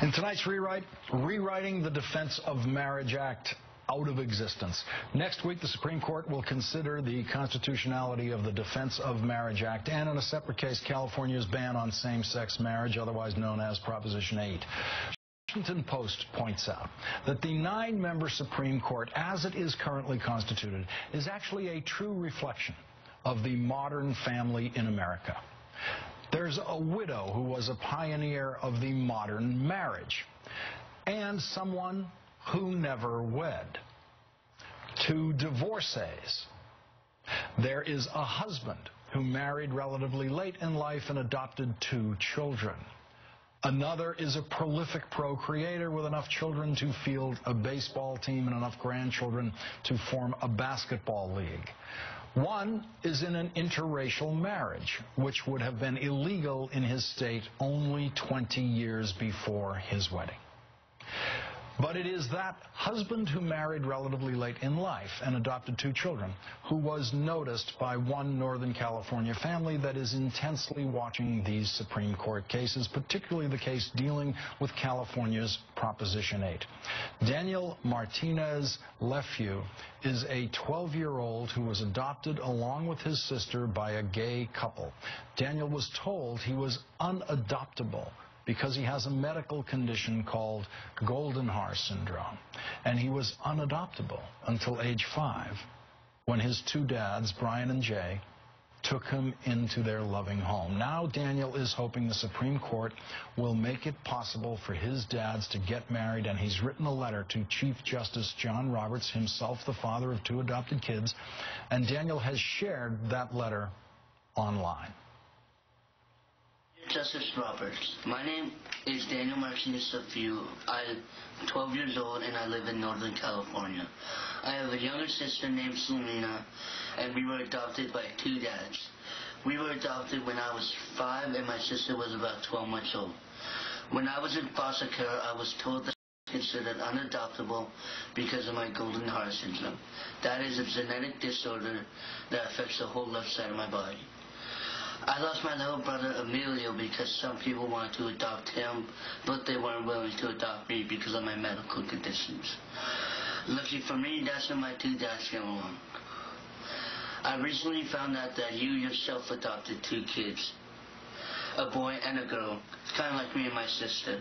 In tonight's rewrite, rewriting the Defense of Marriage Act out of existence. Next week, the Supreme Court will consider the constitutionality of the Defense of Marriage Act and, in a separate case, California's ban on same-sex marriage, otherwise known as Proposition 8. Washington Post points out that the 9-member Supreme Court, as it is currently constituted, is actually a true reflection of the modern family in America. There's a widow who was a pioneer of the modern marriage, and someone who never wed. 2 divorcees. There is a husband who married relatively late in life and adopted 2 children. Another is a prolific procreator with enough children to field a baseball team and enough grandchildren to form a basketball league. One is in an interracial marriage, which would have been illegal in his state only 20 years before his wedding. But it is that husband who married relatively late in life and adopted 2 children who was noticed by one Northern California family that is intensely watching these Supreme Court cases, particularly the case dealing with California's Proposition 8. Daniel Martinez Nephew is a 12-year-old who was adopted along with his sister by a gay couple. Daniel was told he was unadoptable because he has a medical condition called golden heart syndrome. And he was unadoptable until age 5, when his 2 dads, Brian and Jay, took him into their loving home. Now Daniel is hoping the Supreme Court will make it possible for his dads to get married, and he's written a letter to Chief Justice John Roberts, himself the father of 2 adopted kids, and Daniel has shared that letter online. Justice Roberts, my name is Daniel Martinez. I'm 12 years old and I live in Northern California. I have a younger sister named Selena, and we were adopted by 2 dads. We were adopted when I was 5 and my sister was about 12 months old. When I was in foster care, I was told that I was considered unadoptable because of my golden heart syndrome. That is a genetic disorder that affects the whole left side of my body. I lost my little brother Emilio because some people wanted to adopt him, but they weren't willing to adopt me because of my medical conditions. Lucky for me, that's when my 2 dads came along. I recently found out that you yourself adopted 2 kids, a boy and a girl, kind of like me and my sister.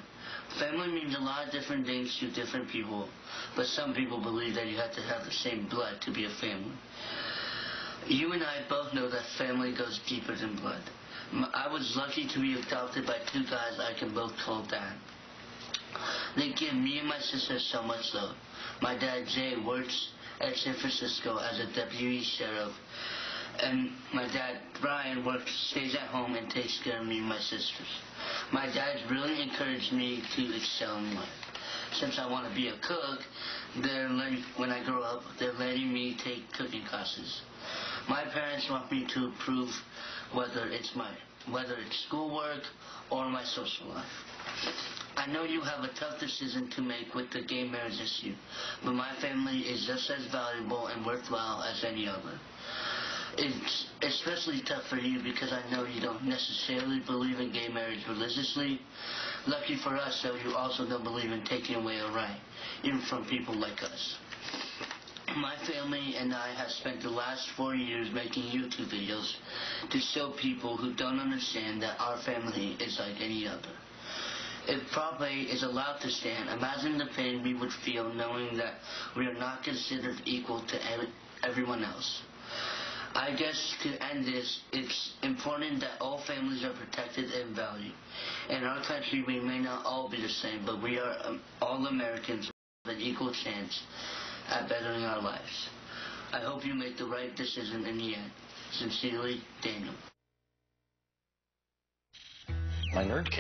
Family means a lot of different things to different people, but some people believe that you have to have the same blood to be a family. You and I both know that family goes deeper than blood. I was lucky to be adopted by 2 guys I can both call dad. They give me and my sister so much love. My dad, Jay, works at San Francisco as a deputy sheriff, and my dad, Brian, stays at home and takes care of me and my sisters. My dad really encouraged me to excel in life. Since I want to be a cook, when I grow up, they're letting me take cooking classes. My parents want me to improve whether it's schoolwork or my social life. I know you have a tough decision to make with the gay marriage issue, but my family is just as valuable and worthwhile as any other. It's especially tough for you because I know you don't necessarily believe in gay marriage religiously. Lucky for us, though, you also don't believe in taking away a right, even from people like us. My family and I have spent the last 4 years making YouTube videos to show people who don't understand that our family is like any other. If Prop 8 is allowed to stand, imagine the pain we would feel knowing that we are not considered equal to everyone else. I guess to end this, it's important that all families are protected and valued. In our country, we may not all be the same, but we are all Americans with an equal chance at bettering our lives. I hope you make the right decision in the end. Sincerely, Daniel. My nerd cave.